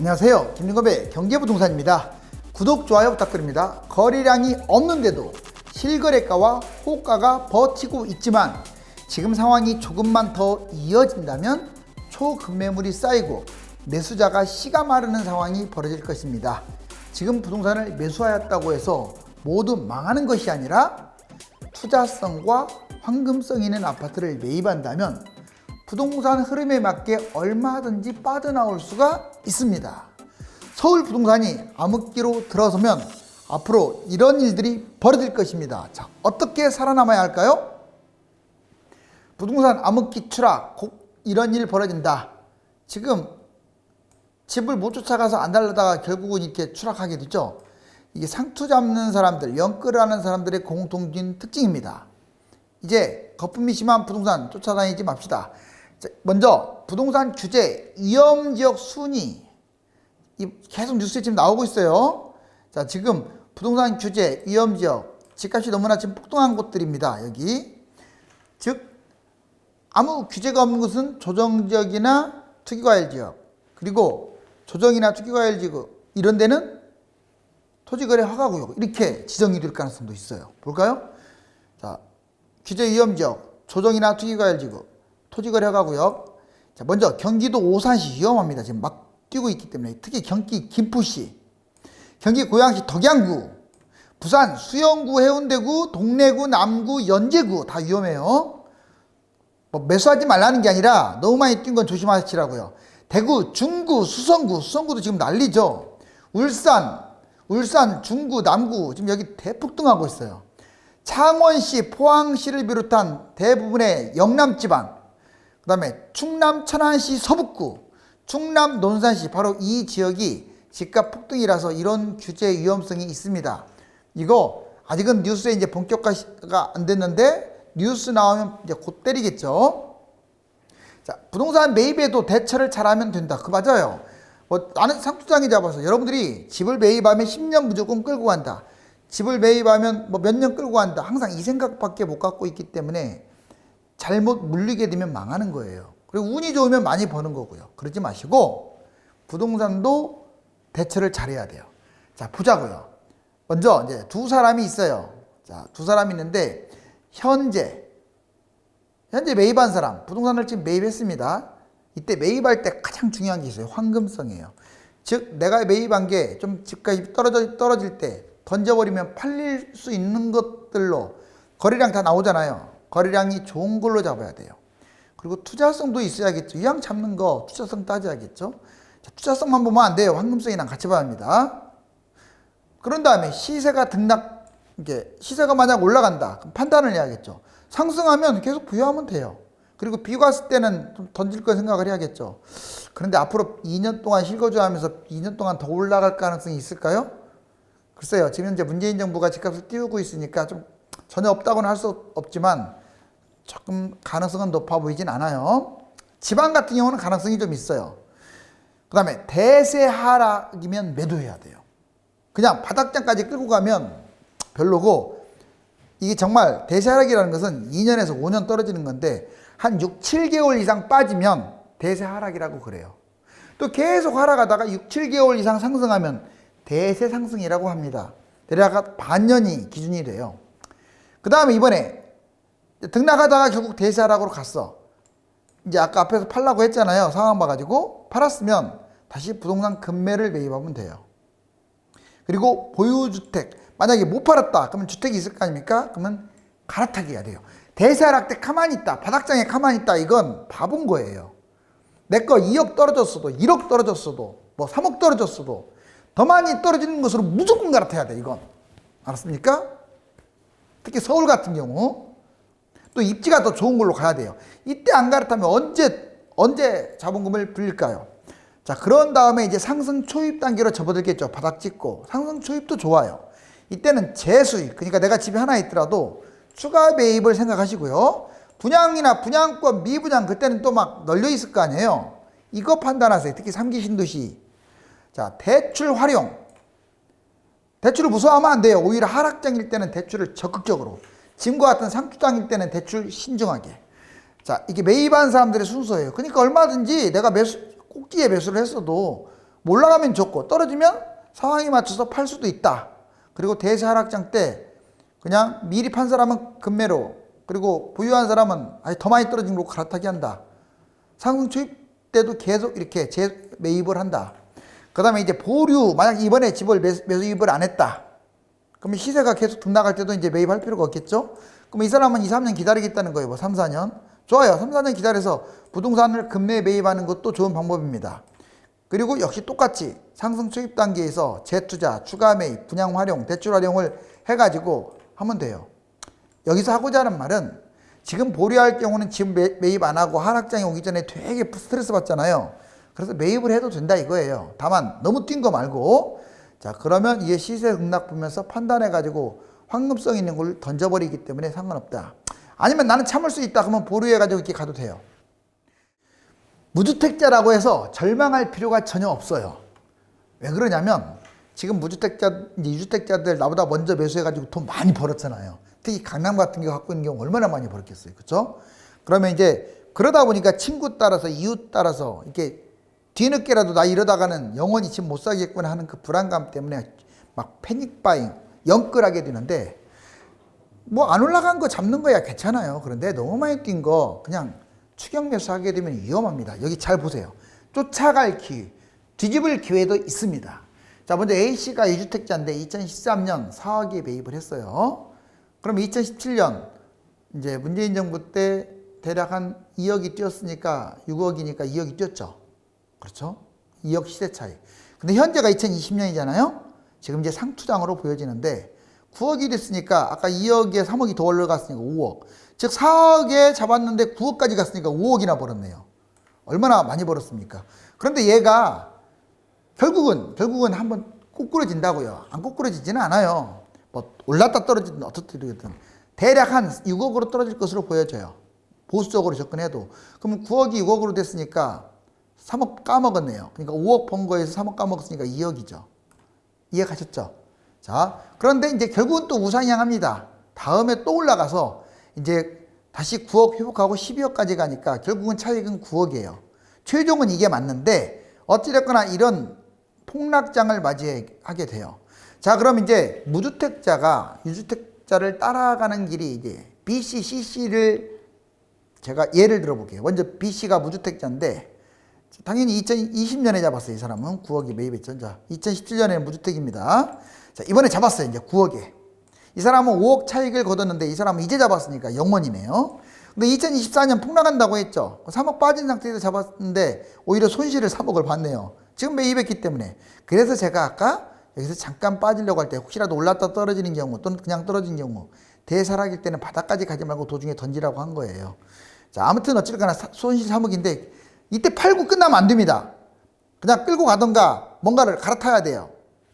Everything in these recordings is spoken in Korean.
안녕하세요. 김윤겁의 경제부동산입니다. 구독, 좋아요 부탁드립니다. 거래량이 없는데도 실거래가와 호가가 버티고 있지만 지금 상황이 조금만 더 이어진다면 초급매물이 쌓이고 매수자가 씨가 마르는 상황이 벌어질 것입니다. 지금 부동산을 매수하였다고 해서 모두 망하는 것이 아니라 투자성과 황금성 있는 아파트를 매입한다면 부동산 흐름에 맞게 얼마든지 빠져나올 수가 있습니다. 서울 부동산이 암흑기로 들어서면 앞으로 이런 일들이 벌어질 것입니다. 자, 어떻게 살아남아야 할까요? 부동산 암흑기 추락, 곧 이런 일 벌어진다. 지금 집을 못 쫓아가서 안 달라다가 결국은 이렇게 추락하게 되죠. 이게 상투 잡는 사람들, 연끌하는 사람들의 공통적인 특징입니다. 이제 거품이 심한 부동산 쫓아다니지 맙시다. 자, 먼저 부동산 규제 위험지역 순위 계속 뉴스에 지금 나오고 있어요. 자, 지금 부동산 규제 위험지역 집값이 너무나 지금 폭등한 곳들입니다. 여기 즉 아무 규제가 없는 곳은 조정지역이나 투기과열지역, 그리고 조정이나 투기과열지역 이런 데는 토지거래 허가구역 이렇게 지정이 될 가능성도 있어요. 볼까요? 자, 규제 위험지역, 조정이나 투기과열지역, 토지거래 허가구역. 자, 먼저 경기도 오산시 위험합니다. 지금 막 뛰고 있기 때문에. 특히 경기 김포시, 경기 고양시 덕양구, 부산 수영구, 해운대구, 동래구, 남구, 연제구 다 위험해요. 뭐 매수하지 말라는 게 아니라 너무 많이 뛴 건 조심하시라고요. 대구, 중구, 수성구도 지금 난리죠. 울산, 중구, 남구 지금 여기 대폭등하고 있어요. 창원시, 포항시를 비롯한 대부분의 영남지방, 그 다음에 충남 천안시 서북구, 충남 논산시, 바로 이 지역이 집값 폭등이라서 이런 규제 위험성이 있습니다. 이거 아직은 뉴스에 이제 본격화가 안 됐는데 뉴스 나오면 이제 곧 때리겠죠. 자, 부동산 매입에도 대처를 잘하면 된다. 그 맞아요. 뭐 나는 상투장이 잡아서 여러분들이 집을 매입하면 10년 무조건 끌고 간다. 집을 매입하면 뭐 몇 년 끌고 간다. 항상 이 생각밖에 못 갖고 있기 때문에 잘못 물리게 되면 망하는 거예요. 그리고 운이 좋으면 많이 버는 거고요. 그러지 마시고 부동산도 대처를 잘해야 돼요. 자, 보자고요. 먼저 이제 두 사람이 있어요. 자, 두 사람이 있는데 현재 매입한 사람, 부동산을 지금 매입했습니다. 이때 매입할 때 가장 중요한 게 있어요. 황금성이에요. 즉 내가 매입한 게 좀 집값이 떨어질 때 던져버리면 팔릴 수 있는 것들로 거래량 다 나오잖아요. 거래량이 좋은 걸로 잡아야 돼요. 그리고 투자성도 있어야겠죠. 이왕 잡는 거 투자성 따져야겠죠. 자, 투자성만 보면 안 돼요. 황금성이랑 같이 봐야 합니다. 그런 다음에 시세가 시세가 만약 올라간다. 그럼 판단을 해야겠죠. 상승하면 계속 부여하면 돼요. 그리고 비가 왔을 때는 좀 던질 거 생각을 해야겠죠. 그런데 앞으로 2년 동안 실거주하면서 2년 동안 더 올라갈 가능성이 있을까요? 글쎄요. 지금 현재 문재인 정부가 집값을 띄우고 있으니까 좀 전혀 없다고는 할 수 없지만 조금 가능성은 높아 보이진 않아요. 지방 같은 경우는 가능성이 좀 있어요. 그 다음에 대세 하락이면 매도해야 돼요. 그냥 바닥장까지 끌고 가면 별로고, 이게 정말 대세 하락이라는 것은 2년에서 5년 떨어지는 건데 한 6, 7개월 이상 빠지면 대세 하락이라고 그래요. 또 계속 하락하다가 6, 7개월 이상 상승하면 대세 상승이라고 합니다. 대략 반년이 기준이 돼요. 그 다음에 이번에 등락하다가 결국 대세 하락으로 갔어. 이제 아까 앞에서 팔라고 했잖아요. 상황 봐가지고 팔았으면 다시 부동산 급매를 매입하면 돼요. 그리고 보유주택 만약에 못 팔았다 그러면 주택이 있을 거 아닙니까? 그러면 갈아타기 해야 돼요. 대세 하락 때 가만히 있다, 바닥장에 가만히 있다, 이건 바본 거예요. 내 거 2억 떨어졌어도 1억 떨어졌어도 뭐 3억 떨어졌어도 더 많이 떨어지는 것으로 무조건 갈아타야 돼. 이건 알았습니까? 특히 서울 같은 경우 또 입지가 더 좋은 걸로 가야 돼요. 이때 안 갈아타면 언제 자본금을 불릴까요? 자, 그런 다음에 이제 상승 초입 단계로 접어들겠죠. 바닥 찍고. 상승 초입도 좋아요. 이때는 재수입, 그러니까 내가 집에 하나 있더라도 추가 매입을 생각하시고요. 분양이나 분양권 미분양 그때는 또 막 널려 있을 거 아니에요. 이거 판단하세요. 특히 3기 신도시. 자, 대출 활용. 대출을 무서워하면 안 돼요. 오히려 하락장일 때는 대출을 적극적으로, 지금과 같은 상투장일 때는 대출 신중하게. 자, 이게 매입한 사람들의 순서예요. 그러니까 얼마든지 내가 꼭지에 매수를 했어도 뭐 올라가면 좋고 떨어지면 상황에 맞춰서 팔 수도 있다. 그리고 대세 하락장 때 그냥 미리 판 사람은 급매로, 그리고 보유한 사람은 아예 더 많이 떨어진 걸로 갈아타기 한다. 상승 초입 때도 계속 이렇게 재매입을 한다. 그 다음에 이제 보류, 만약 이번에 집을 매수입을 안 했다. 그러면 시세가 계속 둔나갈 때도 이제 매입할 필요가 없겠죠? 그럼 이 사람은 2, 3년 기다리겠다는 거예요. 뭐 3, 4년. 좋아요. 3, 4년 기다려서 부동산을 급매에 매입하는 것도 좋은 방법입니다. 그리고 역시 똑같이 상승 초입 단계에서 재투자, 추가 매입, 분양 활용, 대출 활용을 해가지고 하면 돼요. 여기서 하고자 하는 말은 지금 보류할 경우는 지금 매입 안 하고 하락장이 오기 전에 되게 스트레스 받잖아요. 그래서 매입을 해도 된다 이거예요. 다만 너무 뛴 거 말고, 자 그러면 이게 시세 급락 보면서 판단해 가지고 황금성 있는 걸 던져버리기 때문에 상관없다. 아니면 나는 참을 수 있다 그러면 보류해 가지고 이렇게 가도 돼요. 무주택자라고 해서 절망할 필요가 전혀 없어요. 왜 그러냐면 지금 무주택자, 이제 유주택자들 나보다 먼저 매수해 가지고 돈 많이 벌었잖아요. 특히 강남 같은 거 갖고 있는 경우 얼마나 많이 벌었겠어요. 그렇죠? 그러면 이제 그러다 보니까 친구 따라서 이웃 따라서 이렇게 뒤늦게라도 나 이러다가는 영원히 집 못 사겠구나 하는 그 불안감 때문에 막 패닉 바잉, 영끌하게 되는데, 뭐 안 올라간 거 잡는 거야 괜찮아요. 그런데 너무 많이 뛴 거 그냥 추격 매수하게 되면 위험합니다. 여기 잘 보세요. 쫓아갈 기회, 뒤집을 기회도 있습니다. 자, 먼저 A씨가 2주택자인데 2013년 4억에 매입을 했어요. 그럼 2017년 이제 문재인 정부 때 대략 한 2억이 뛰었으니까 6억이니까 2억이 뛰었죠. 그렇죠? 2억 시세 차이. 근데 현재가 2020년이잖아요. 지금 이제 상투장으로 보여지는데 9억이 됐으니까 아까 2억에 3억이 더 올라갔으니까 5억. 즉 4억에 잡았는데 9억까지 갔으니까 5억이나 벌었네요. 얼마나 많이 벌었습니까? 그런데 얘가 결국은 한번 꼬꾸러진다고요. 안 꼬꾸러지지는 않아요. 뭐 올랐다 떨어지든 어떻든 대략 한 6억으로 떨어질 것으로 보여져요. 보수적으로 접근해도. 그러면 9억이 6억으로 됐으니까 3억 까먹었네요. 그러니까 5억 번 거에서 3억 까먹었으니까 2억이죠. 이해가셨죠? 자, 그런데 이제 결국은 또 우상향합니다. 다음에 또 올라가서 이제 다시 9억 회복하고 12억까지 가니까 결국은 차익은 9억이에요. 최종은 이게 맞는데 어찌됐거나 이런 폭락장을 맞이하게 돼요. 자, 그럼 이제 무주택자가 유주택자를 따라가는 길이 이제 BC, CC를 제가 예를 들어 볼게요. 먼저 BC가 무주택자인데 당연히 2020년에 잡았어요. 이 사람은 9억에 매입했죠. 자, 2017년에는 무주택입니다. 자, 이번에 잡았어요. 이제 9억에. 이 사람은 5억 차익을 거뒀는데 이 사람은 이제 잡았으니까 0원이네요. 근데 2024년 폭락한다고 했죠. 3억 빠진 상태에서 잡았는데 오히려 손실을 3억을 봤네요. 지금 매입했기 때문에. 그래서 제가 아까 여기서 잠깐 빠지려고 할 때 혹시라도 올랐다 떨어지는 경우 또는 그냥 떨어진 경우 대사락일 때는 바닥까지 가지 말고 도중에 던지라고 한 거예요. 자, 아무튼 어쨌거나 손실 3억인데 이때 팔고 끝나면 안 됩니다. 그냥 끌고 가던가 뭔가를 갈아타야 돼요.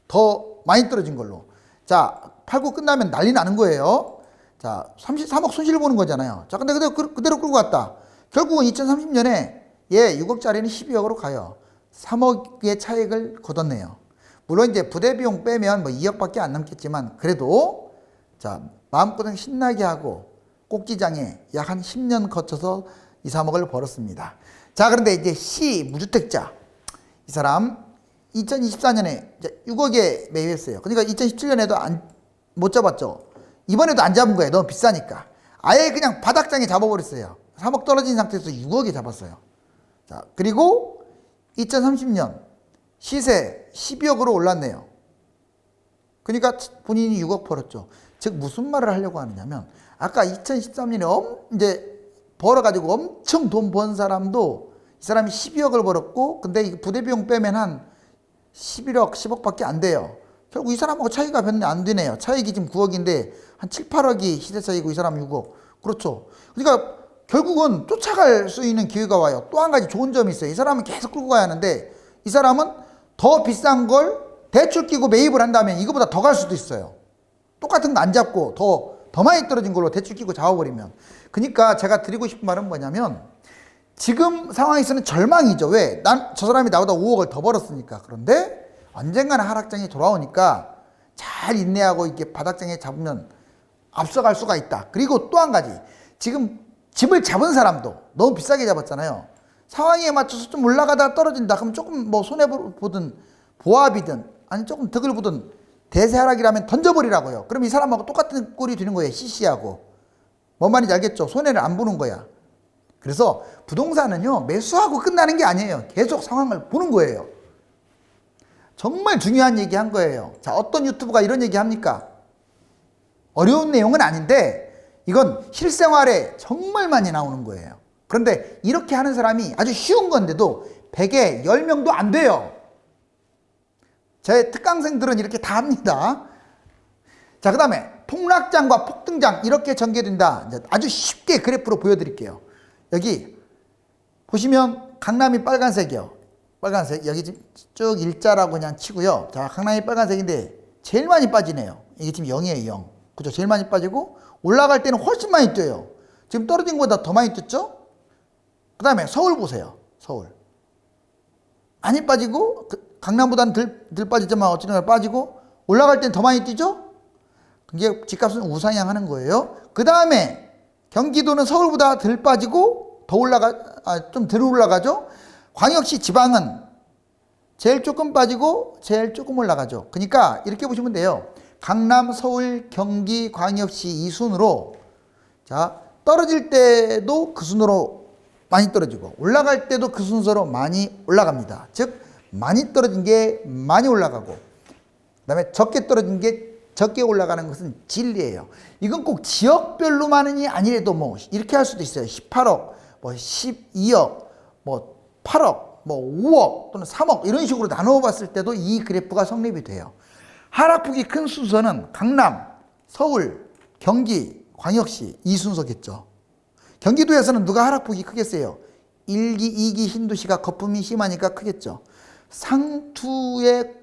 더 많이 떨어진 걸로. 자, 팔고 끝나면 난리 나는 거예요. 자, 33억 손실 보는 거잖아요. 자, 근데 그대로 끌고 갔다. 결국은 2030년에 얘 6억짜리는 12억으로 가요. 3억의 차익을 거뒀네요. 물론 이제 부대 비용 빼면 뭐 2억밖에 안 남겠지만 그래도 자, 마음고생 신나게 하고 꼭지장에 약 한 10년 거쳐서 2, 3억을 벌었습니다. 자, 그런데 이제 C 무주택자 이 사람 2024년에 6억에 매입했어요. 그러니까 2017년에도 못 잡았죠. 이번에도 안 잡은 거예요. 너무 비싸니까. 아예 그냥 바닥장에 잡아버렸어요. 3억 떨어진 상태에서 6억에 잡았어요. 자, 그리고 2030년 시세 12억으로 올랐네요. 그러니까 본인이 6억 벌었죠. 즉 무슨 말을 하려고 하느냐면 아까 2013년에 이제 벌어가지고 엄청 돈 번 사람도 이 사람이 12억을 벌었고 근데 이 부대비용 빼면 한 11억, 10억밖에 안 돼요. 결국 이 사람하고 차이가 별로 안 되네요. 차익이 지금 9억인데 한 7, 8억이 시세 차이고 이 사람 6억. 그렇죠. 그러니까 결국은 쫓아갈 수 있는 기회가 와요. 또 한 가지 좋은 점이 있어요. 이 사람은 계속 끌고 가야 하는데 이 사람은 더 비싼 걸 대출 끼고 매입을 한다면 이거보다 더 갈 수도 있어요. 똑같은 거 안 잡고 더 많이 떨어진 걸로 대출 끼고 잡아버리면. 그러니까 제가 드리고 싶은 말은 뭐냐면 지금 상황에서는 절망이죠. 왜? 저 사람이 나보다 5억을 더 벌었으니까. 그런데 언젠가는 하락장이 돌아오니까 잘 인내하고 이렇게 바닥장에 잡으면 앞서갈 수가 있다. 그리고 또 한 가지. 지금 집을 잡은 사람도 너무 비싸게 잡았잖아요. 상황에 맞춰서 좀 올라가다가 떨어진다. 그럼 조금 뭐 손해보든 보합이든 아니 조금 득을 보든 대세하락이라면 던져버리라고요. 그럼 이 사람하고 똑같은 꼴이 되는 거예요. CC하고. 뭔 말인지 알겠죠? 손해를 안 보는 거야. 그래서 부동산은요, 매수하고 끝나는 게 아니에요. 계속 상황을 보는 거예요. 정말 중요한 얘기 한 거예요. 자, 어떤 유튜브가 이런 얘기 합니까? 어려운 내용은 아닌데 이건 실생활에 정말 많이 나오는 거예요. 그런데 이렇게 하는 사람이 아주 쉬운 건데도 100에 10명도 안 돼요. 제 특강생들은 이렇게 다 합니다. 자, 그 다음에 폭락장과 폭등장 이렇게 전개된다. 이제 아주 쉽게 그래프로 보여드릴게요. 여기 보시면 강남이 빨간색이요. 빨간색 여기 쭉 일자라고 그냥 치고요. 자, 강남이 빨간색인데 제일 많이 빠지네요. 이게 지금 0이에요. 0. 그죠? 제일 많이 빠지고 올라갈 때는 훨씬 많이 뛰어요. 지금 떨어진 것보다 더 많이 뛰었죠? 그 다음에 서울 보세요. 서울. 많이 빠지고 강남보다는 덜 빠지지만 어찌나 빠지고 올라갈 땐 더 많이 뛰죠? 그게 집값은 우상향하는 거예요. 그 다음에 경기도는 서울보다 덜 빠지고 좀 덜 올라가죠. 광역시 지방은 제일 조금 빠지고 제일 조금 올라가죠. 그러니까 이렇게 보시면 돼요. 강남, 서울, 경기, 광역시 이 순으로 자 떨어질 때도 그 순으로 많이 떨어지고 올라갈 때도 그 순서로 많이 올라갑니다. 즉 많이 떨어진 게 많이 올라가고 그 다음에 적게 떨어진 게 적게 올라가는 것은 진리예요. 이건 꼭 지역별로만이 아니래도 뭐 이렇게 할 수도 있어요. 18억, 뭐 12억, 뭐 8억, 뭐 5억 또는 3억 이런 식으로 나누어 봤을 때도 이 그래프가 성립이 돼요. 하락폭이 큰 순서는 강남, 서울, 경기, 광역시 이 순서겠죠. 경기도에서는 누가 하락폭이 크겠어요? 1기, 2기 신도시가 거품이 심하니까 크겠죠. 상투에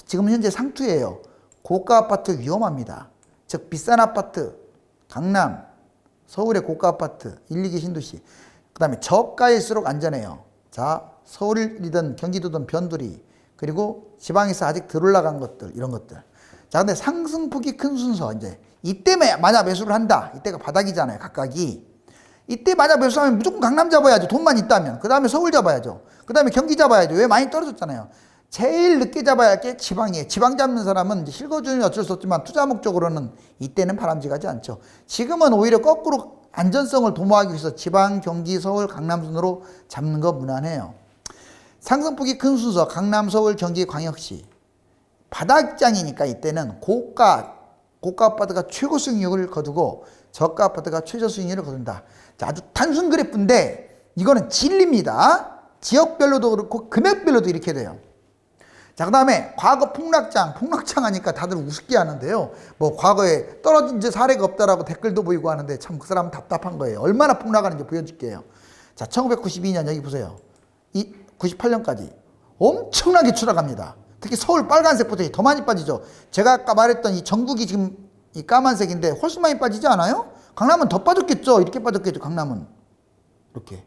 지금 현재 상투예요. 고가 아파트 위험합니다. 즉 비싼 아파트 강남, 서울의 고가 아파트 1, 2기 신도시 그 다음에 저가일수록 안전해요. 자 서울이든 경기도든 변두리 그리고 지방에서 아직 덜 올라간 것들 이런 것들 자 근데 상승폭이 큰 순서 이제 이때 만약 매수를 한다. 이때가 바닥이잖아요. 각각이 이때 만약 매수하면 무조건 강남 잡아야죠. 돈만 있다면. 그 다음에 서울 잡아야죠. 그 다음에 경기 잡아야죠. 왜 많이 떨어졌잖아요. 제일 늦게 잡아야 할 게 지방이에요. 지방 잡는 사람은 이제 실거주는 어쩔 수 없지만 투자 목적으로는 이때는 바람직하지 않죠. 지금은 오히려 거꾸로 안전성을 도모하기 위해서 지방, 경기, 서울, 강남 순으로 잡는 거 무난해요. 상승폭이 큰 순서 강남, 서울, 경기, 광역시 바닥장이니까 이때는 고가 아파트가 최고 수익률을 거두고 저가 아파트가 최저 수익률을 거둔다. 자, 아주 단순 그래프인데 이거는 진리입니다. 지역별로도 그렇고 금액별로도 이렇게 돼요. 자, 그 다음에 과거 폭락장 하니까 다들 우습게 하는데요. 뭐 과거에 떨어진 사례가 없다라고 댓글도 보이고 하는데 참 그 사람은 답답한 거예요. 얼마나 폭락하는지 보여줄게요. 자, 1992년 여기 보세요. 98년까지 엄청나게 추락합니다. 특히 서울 빨간색부터 더 많이 빠지죠. 제가 아까 말했던 이 전국이 지금 이 까만색인데 훨씬 많이 빠지지 않아요? 강남은 더 빠졌겠죠. 이렇게 빠졌겠죠. 강남은 이렇게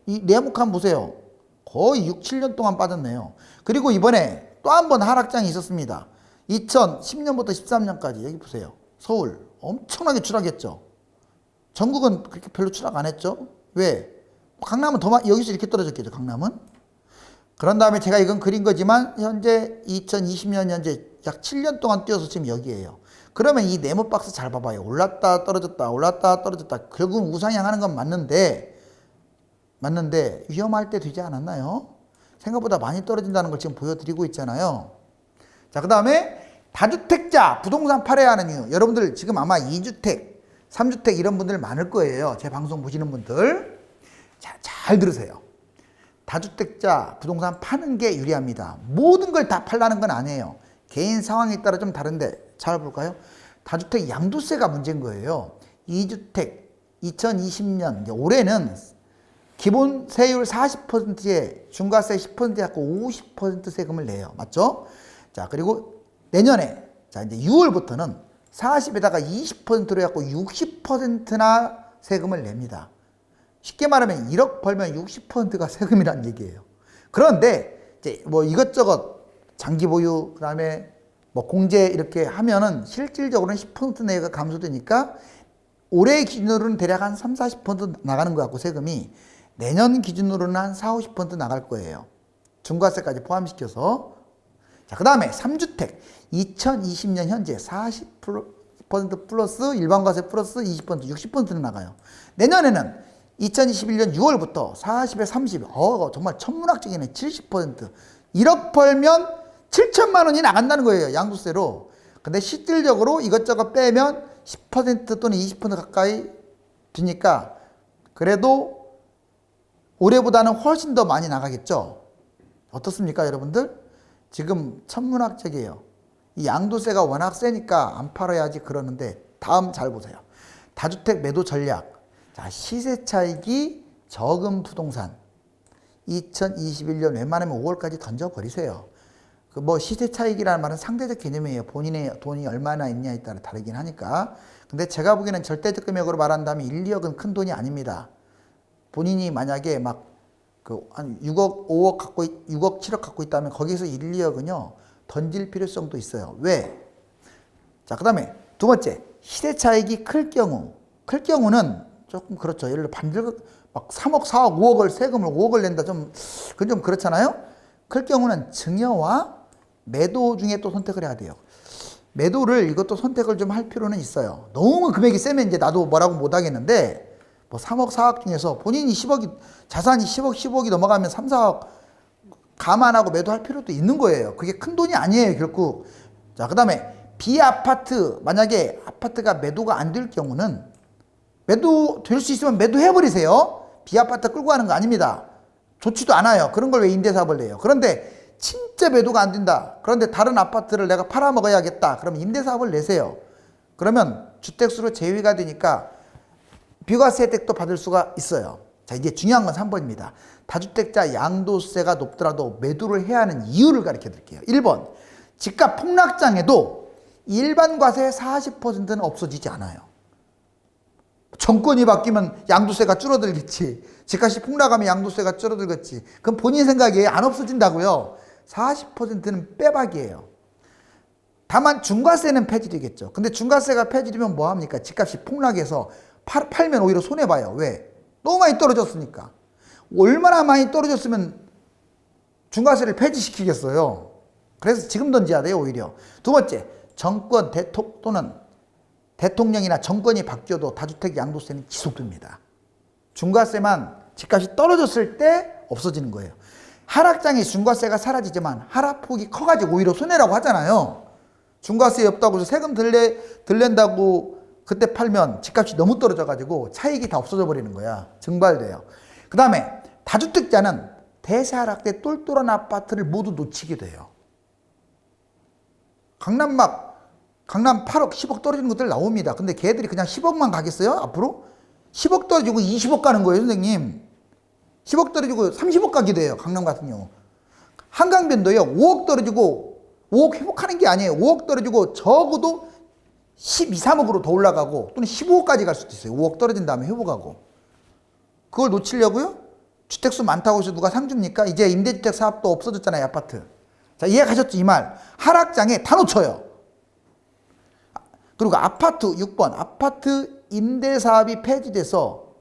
이 네모칸 한번 보세요. 거의 6, 7년 동안 빠졌네요. 그리고 이번에 또 한 번 하락장이 있었습니다. 2010년부터 13년까지 여기 보세요. 서울 엄청나게 추락했죠. 전국은 그렇게 별로 추락 안 했죠. 왜? 강남은 여기서 이렇게 떨어졌겠죠. 강남은. 그런 다음에 제가 이건 그린 거지만 현재 2020년 현재 약 7년 동안 뛰어서 지금 여기에요. 그러면 이 네모 박스 잘 봐봐요. 올랐다 떨어졌다 올랐다 떨어졌다 결국은 우상향하는 건 맞는데 위험할 때 되지 않았나요? 생각보다 많이 떨어진다는 걸 지금 보여드리고 있잖아요. 자, 그 다음에 다주택자 부동산 팔아야 하는 이유. 여러분들 지금 아마 2주택 3주택 이런 분들 많을 거예요. 제 방송 보시는 분들 잘 들으세요. 다주택자 부동산 파는 게 유리합니다. 모든 걸 다 팔라는 건 아니에요. 개인 상황에 따라 좀 다른데 잘 볼까요? 다주택 양도세가 문제인 거예요. 2주택 2020년 올해는 기본 세율 40%에 중과세 10% 갖고 50% 세금을 내요. 맞죠? 자, 그리고 내년에 자 이제 6월부터는 40에다가 20%로 갖고 60%나 세금을 냅니다. 쉽게 말하면 1억 벌면 60%가 세금이라는 얘기예요. 그런데 이제 뭐 이것저것 장기 보유 그다음에 뭐 공제 이렇게 하면은 실질적으로는 10% 내외가 감소되니까 올해 기준으로는 대략 한 30, 40% 나가는 것 같고 세금이 내년 기준으로는 한 4, 50% 나갈 거예요. 중과세까지 포함시켜서. 자, 그 다음에 3주택 2020년 현재 40% 플러스 일반과세 플러스 20% 60%는 나가요. 내년에는 2021년 6월부터 40에 30, 정말 천문학적이네. 70%. 1억 벌면 7천만 원이 나간다는 거예요. 양도세로. 근데 실질적으로 이것저것 빼면 10% 또는 20% 가까이 드니까 그래도 올해보다는 훨씬 더 많이 나가겠죠. 어떻습니까, 여러분들? 지금 천문학적이에요. 이 양도세가 워낙 세니까 안 팔아야지 그러는데 다음 잘 보세요. 다주택 매도 전략. 자, 시세 차익이 적은 부동산. 2021년 웬만하면 5월까지 던져버리세요. 그 뭐 시세 차익이라는 말은 상대적 개념이에요. 본인의 돈이 얼마나 있냐에 따라 다르긴 하니까. 근데 제가 보기에는 절대적 금액으로 말한다면 1, 2억은 큰 돈이 아닙니다. 본인이 만약에 막 한 6억, 5억 갖고 6억, 7억 갖고 있다면 거기서 1, 2억은요. 던질 필요성도 있어요. 왜? 자, 그다음에 두 번째. 시세 차익이 클 경우는 조금 그렇죠. 예를 들어 막 3억, 4억, 5억을 세금을 5억을 낸다. 그건 좀 그렇잖아요. 클 경우는 증여와 매도 중에 또 선택을 해야 돼요. 매도를 이것도 선택을 좀 할 필요는 있어요. 너무 금액이 세면 이제 나도 뭐라고 못 하겠는데 뭐 3억, 4억 중에서 본인이 10억이 자산이 10억, 15억이 넘어가면 3, 4억 감안하고 매도할 필요도 있는 거예요. 그게 큰 돈이 아니에요, 결국. 자, 그다음에 비아파트 만약에 아파트가 매도가 안 될 경우는 매도 될 수 있으면 매도해 버리세요. 비아파트 끌고 가는 거 아닙니다. 좋지도 않아요. 그런 걸 왜 임대사업을 내요. 그런데 진짜 매도가 안 된다. 그런데 다른 아파트를 내가 팔아먹어야겠다. 그럼 임대사업을 내세요. 그러면 주택수로 제외가 되니까 비과세 혜택도 받을 수가 있어요. 자, 이제 중요한 건 3번입니다. 다주택자 양도세가 높더라도 매도를 해야 하는 이유를 가르쳐 드릴게요. 1번, 집값 폭락장에도 일반 과세 40%는 없어지지 않아요. 정권이 바뀌면 양도세가 줄어들겠지. 집값이 폭락하면 양도세가 줄어들겠지. 그럼 본인 생각에 안 없어진다고요. 40%는 빼박이에요. 다만 중과세는 폐지되겠죠. 근데 중과세가 폐지되면 뭐합니까? 집값이 폭락해서 팔면 오히려 손해봐요. 왜? 너무 많이 떨어졌으니까. 얼마나 많이 떨어졌으면 중과세를 폐지시키겠어요. 그래서 지금 던져야 돼요. 오히려. 두 번째, 정권 또는 대통령이나 정권이 바뀌어도 다주택 양도세는 지속됩니다. 중과세만 집값이 떨어졌을 때 없어지는 거예요. 하락장에 중과세가 사라지지만 하락폭이 커가지고 오히려 손해라고 하잖아요. 중과세 없다고 해서 세금 덜낸다고 그때 팔면 집값이 너무 떨어져가지고 차익이 다 없어져 버리는 거야. 증발돼요. 그 다음에 다주택자는 대세 하락 때 똘똘한 아파트를 모두 놓치게 돼요. 강남 8억, 10억 떨어지는 것들 나옵니다. 근데 걔들이 그냥 10억만 가겠어요? 앞으로? 10억 떨어지고 20억 가는 거예요, 선생님. 10억 떨어지고 30억 가게 돼요, 강남 같은 경우. 한강변도요, 5억 떨어지고 5억 회복하는 게 아니에요. 5억 떨어지고 적어도 12, 3억으로 더 올라가고 또는 15억까지 갈 수도 있어요. 5억 떨어진 다음에 회복하고. 그걸 놓치려고요? 주택수 많다고 해서 누가 상 줍니까? 이제 임대주택 사업도 없어졌잖아요, 아파트. 자, 이해가셨죠? 이 말. 하락장에 다 놓쳐요. 그리고 아파트 6번. 아파트 임대사업이 폐지돼서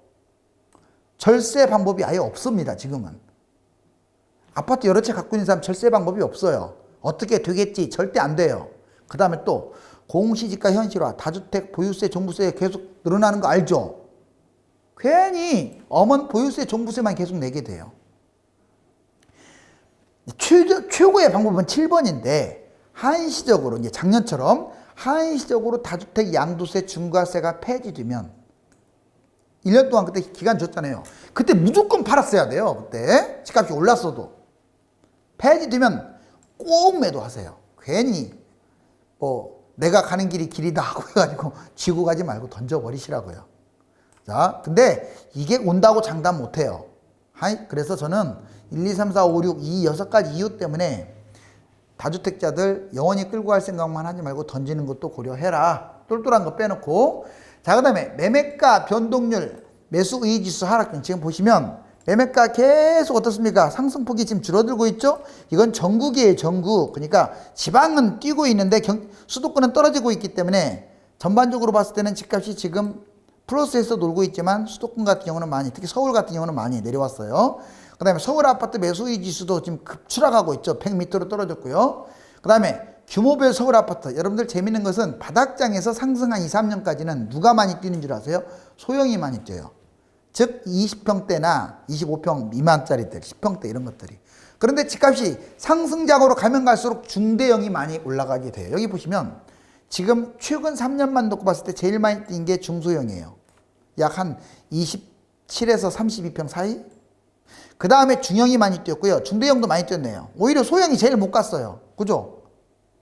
절세 방법이 아예 없습니다, 지금은. 아파트 여러 채 갖고 있는 사람 절세 방법이 없어요. 어떻게 되겠지? 절대 안 돼요. 그 다음에 또 공시지가 현실화, 다주택 보유세, 종부세 계속 늘어나는 거 알죠? 괜히 엄한 보유세, 종부세만 계속 내게 돼요. 최고의 방법은 7번인데 한시적으로 이제 작년처럼 한시적으로 다주택 양도세, 중과세가 폐지되면 1년 동안 그때 기간 줬잖아요. 그때 무조건 팔았어야 돼요. 그때 집값이 올랐어도. 폐지되면 꼭 매도하세요. 괜히 뭐 내가 가는 길이 길이다 하고 해가지고 쥐고 가지 말고 던져버리시라고요. 자, 근데 이게 온다고 장담 못해요. 그래서 저는 1, 2, 3, 4, 5, 6 이 6가지 이유 때문에 다주택자들 영원히 끌고 갈 생각만 하지 말고 던지는 것도 고려해라. 똘똘한 거 빼놓고. 자, 그 다음에 매매가 변동률, 매수의지수 하락등. 지금 보시면 매매가 계속 어떻습니까? 상승폭이 지금 줄어들고 있죠? 이건 전국이에요, 전국. 그러니까 지방은 뛰고 있는데 수도권은 떨어지고 있기 때문에 전반적으로 봤을 때는 집값이 지금 플러스에서 놀고 있지만 수도권 같은 경우는 많이, 특히 서울 같은 경우는 많이 내려왔어요. 그 다음에 서울 아파트 매수의 지수도 지금 급추락하고 있죠. 100m로 떨어졌고요. 그 다음에 규모별 서울 아파트, 여러분들 재밌는 것은 바닥장에서 상승한 2, 3년까지는 누가 많이 뛰는 줄 아세요? 소형이 많이 뛰어요. 즉 20평대나 25평 미만짜리들, 10평대 이런 것들이. 그런데 집값이 상승장으로 가면 갈수록 중대형이 많이 올라가게 돼요. 여기 보시면 지금 최근 3년만 놓고 봤을 때 제일 많이 뛴 게 중소형이에요. 약 한 27에서 32평 사이? 그 다음에 중형이 많이 뛰었고요. 중대형도 많이 뛰었네요. 오히려 소형이 제일 못 갔어요. 그죠?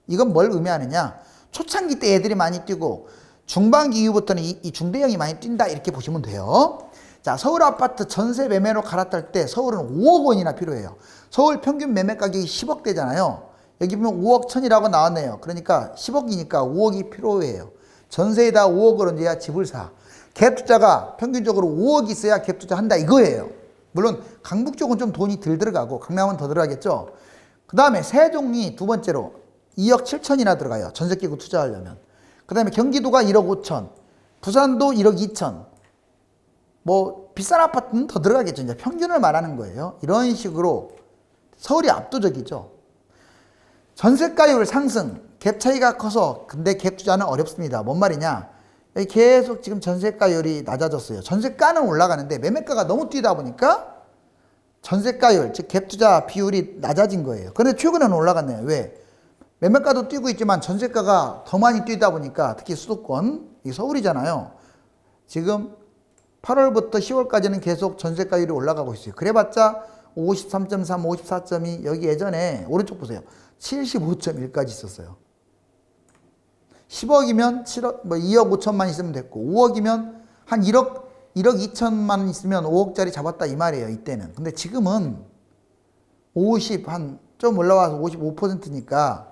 이건 뭘 의미하느냐? 초창기 때 애들이 많이 뛰고 중반기 이후부터는 이 중대형이 많이 뛴다 이렇게 보시면 돼요. 자, 서울 아파트 전세 매매로 갈아탈 때 서울은 5억 원이나 필요해요. 서울 평균 매매 가격이 10억대잖아요. 여기 보면 5억 천이라고 나왔네요. 그러니까 10억이니까 5억이 필요해요. 전세에다 5억을 얹어야 집을 사. 갭 투자가 평균적으로 5억 있어야 갭 투자 한다 이거예요. 물론 강북 쪽은 좀 돈이 덜 들어가고 강남은 더 들어가겠죠. 그 다음에 세종이 두 번째로 2억 7천이나 들어가요. 전세 끼고 투자하려면. 그 다음에 경기도가 1억 5천, 부산도 1억 2천. 뭐 비싼 아파트는 더 들어가겠죠. 이제 평균을 말하는 거예요. 이런 식으로 서울이 압도적이죠. 전세가율 상승, 갭 차이가 커서 근데 갭 투자는 어렵습니다. 뭔 말이냐? 계속 지금 전세가율이 낮아졌어요. 전세가는 올라가는데 매매가가 너무 뛰다 보니까 전세가율, 즉 갭 투자 비율이 낮아진 거예요. 그런데 최근에는 올라갔네요. 왜? 매매가도 뛰고 있지만 전세가가 더 많이 뛰다 보니까 특히 수도권, 이 서울이잖아요. 지금 8월부터 10월까지는 계속 전세가율이 올라가고 있어요. 그래봤자 53.3, 54.2 여기 예전에 오른쪽 보세요. 75.1까지 있었어요. 10억이면 7억, 뭐 2억 5천만 있으면 됐고 5억이면 한 1억 2천만 있으면 5억짜리 잡았다 이 말이에요. 이때는. 근데 지금은 50, 한 좀 올라와서 55%니까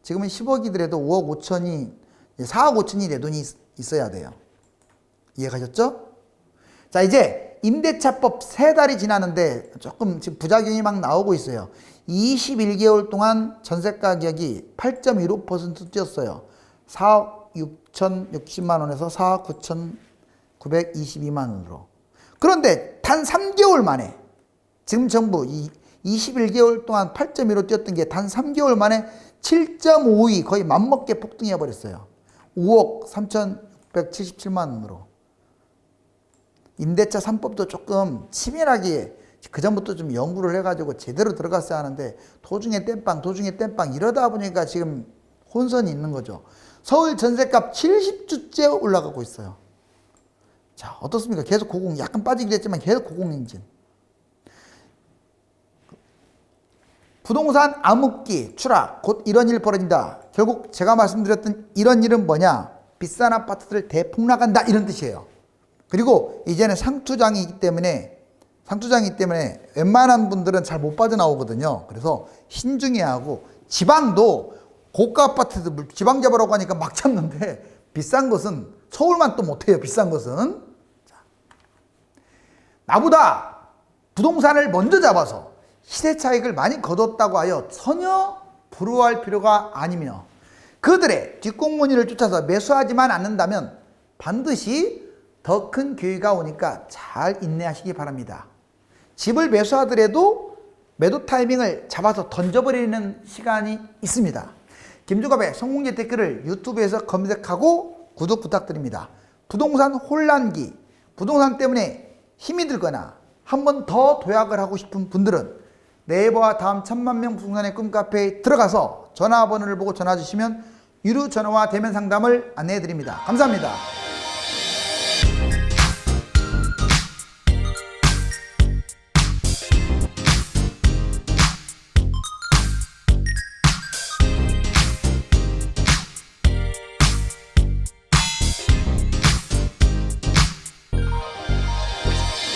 지금은 10억이더라도 5억 5천이 4억 5천이 내 돈이 있어야 돼요. 이해가셨죠? 자, 이제 임대차법 3달이 지났는데 조금 지금 부작용이 막 나오고 있어요. 21개월 동안 전세 가격이 8.15% 뛰었어요. 4억 6,060만 원에서 4억 9,922만 원으로. 그런데 단 3개월 만에 지금 정부 21개월 동안 8.15 뛰었던 게 단 3개월 만에 7.52 거의 맘먹게 폭등해 버렸어요. 5억 3,677만 원으로. 임대차 3법도 조금 치밀하게 그전부터 좀 연구를 해가지고 제대로 들어갔어야 하는데 도중에 땜빵 이러다 보니까 지금 혼선이 있는 거죠. 서울 전셋값 70주째 올라가고 있어요. 자, 어떻습니까? 계속 고공, 약간 빠지기도 했지만 계속 고공행진. 부동산 암흑기, 추락, 곧 이런 일 벌어진다. 결국 제가 말씀드렸던 이런 일은 뭐냐? 비싼 아파트들 대폭락한다 이런 뜻이에요. 그리고 이제는 상투장이기 때문에 웬만한 분들은 잘 못 빠져나오거든요. 그래서 신중해야 하고 지방도 고가 아파트들 지방 잡으라고 하니까 막 잡는데 비싼 것은 서울만 또 못해요. 비싼 것은. 자, 나보다 부동산을 먼저 잡아서 시세 차익을 많이 거뒀다고 하여 전혀 부러워할 필요가 아니며 그들의 뒷공무니를 쫓아서 매수하지만 않는다면 반드시 더 큰 기회가 오니까 잘 인내하시기 바랍니다. 집을 매수하더라도 매도 타이밍을 잡아서 던져버리는 시간이 있습니다. 김주갑의 성공재테크를 유튜브에서 검색하고 구독 부탁드립니다. 부동산 혼란기, 부동산 때문에 힘이 들거나 한 번 더 도약을 하고 싶은 분들은 네이버와 다음 1000만명 부동산의 꿈카페에 들어가서 전화번호를 보고 전화 주시면 유료 전화와 대면 상담을 안내해 드립니다. 감사합니다.